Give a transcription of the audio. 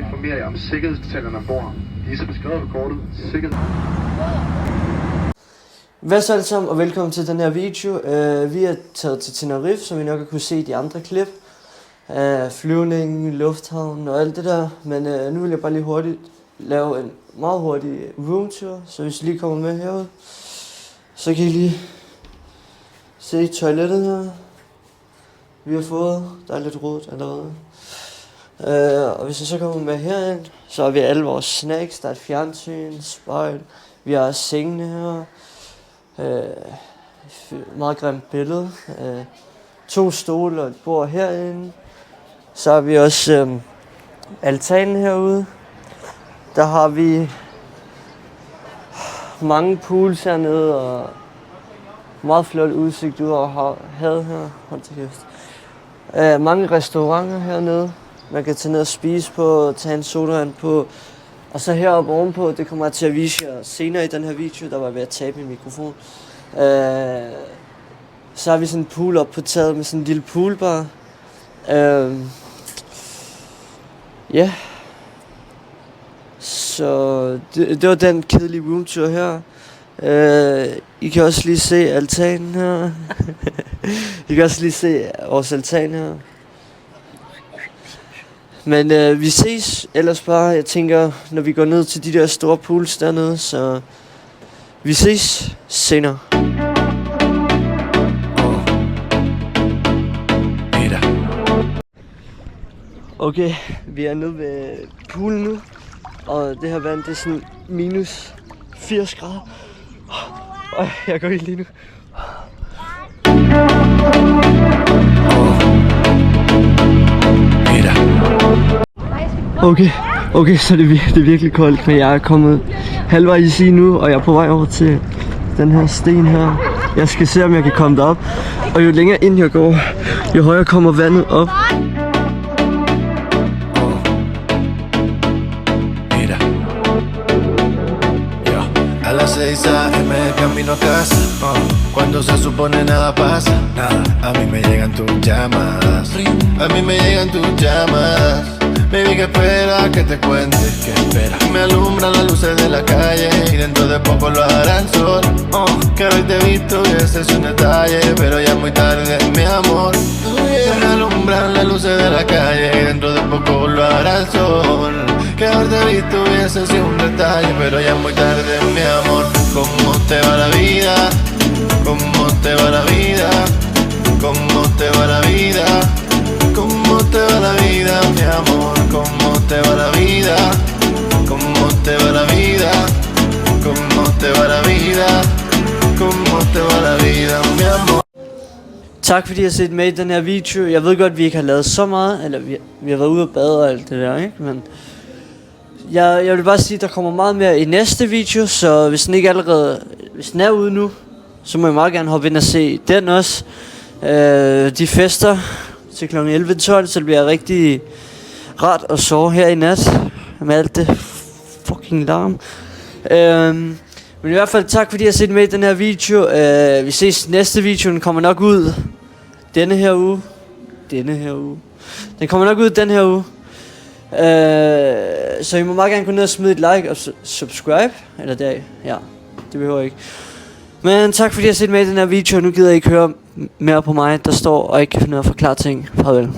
Informerer jer om sikkerhedsdetaljerne ombord. De er så beskrevet på kortet. Hvad så alle sammen, og velkommen til den her video. Vi er taget til Tenerife, som I nok har kunne se i de andre klip. Flyvning, lufthavn og alt det der. Men nu vil jeg bare lige hurtigt lave en meget hurtig roomtour. Så hvis I lige kommer med herud, så kan I lige se toilettet her. Vi har fået, der er lidt rodet allerede. Og hvis I så kommer med herind, så har vi alle vores snacks. Der er et fjernsyn, spejl. Vi har sengene her. Meget grimt billede. 2 stole og et bord herinde. Så har vi også altanen herude. Der har vi mange pools hernede og meget flot udsigt ud over havet her. Hold til kæft. Mange restauranter hernede. Man kan tage ned og spise på, tage en sodavand på. Og så heroppe ovenpå, det kommer jeg til at vise jer senere i den her video, der var ved at tabe min mikrofon. Så har vi sådan en pool op på taget med sådan en lille poolbar. Ja. Så det var den kedelige roomtour her. I kan også lige se altanen her. I kan også lige se vores altan her. Men vi ses ellers bare, jeg tænker, når vi går ned til de der store pools dernede, så vi ses senere. Okay, vi er nede ved poolen nu, og det her vand, det er sådan minus 80 grader. Jeg går helt lige nu. Okay, så det er virkelig koldt, men jeg er kommet halvvejs i nu, og jeg er på vej over til den her sten her. Jeg skal se, om jeg kan komme derop, og jo længere ind jeg går, jo højere kommer vandet op. A las 6 AM camino a casa. Cuando se supone nada pasa. A mí me llegan tus llamadas. A mí me llegan tus llamadas. Baby, que espera que te cuente. Que espera. Me alumbran las luces de la calle y dentro de poco lo hará el sol. Que hoy te he visto y ese es un detalle, pero ya es muy tarde, mi amor. Me alumbran las luces de la calle y dentro de poco lo hará el sol. Que haberte visto hubiese sido un detalle, pero ya es muy tarde, mi amor. ¿Cómo te va la vida? ¿Cómo te va la vida? ¿Cómo te va la vida? ¿Cómo te va la vida, mi amor? ¿Cómo te va la vida? ¿Cómo te va la vida? ¿Cómo te va la vida? ¿Cómo te va la vida, mi amor? Tak fordi I har set med i den her video. Jeg ved godt, vi ikke har lavet så meget, eller vi har været ude og bade og alt det der, ikke? Men jeg vil bare sige, at der kommer meget mere i næste video, så hvis den ikke allerede, hvis den er ude nu, så må I meget gerne hoppe ind og se den også. De fester til kl. 11-12, så det bliver rigtig rart at sove her i nat med alt det fucking larm. Men i hvert fald tak fordi I har set med i den her video. Vi ses næste video, den kommer nok ud denne her uge. Den kommer nok ud den her uge. Så I må meget gerne gå ned og smide et like og subscribe. Eller der, ja, det behøver jeg ikke. Men tak fordi I har set med i den her video. Nu gider jeg ikke høre mere på mig, der står og ikke kan finde ud af at forklare ting. Farvel.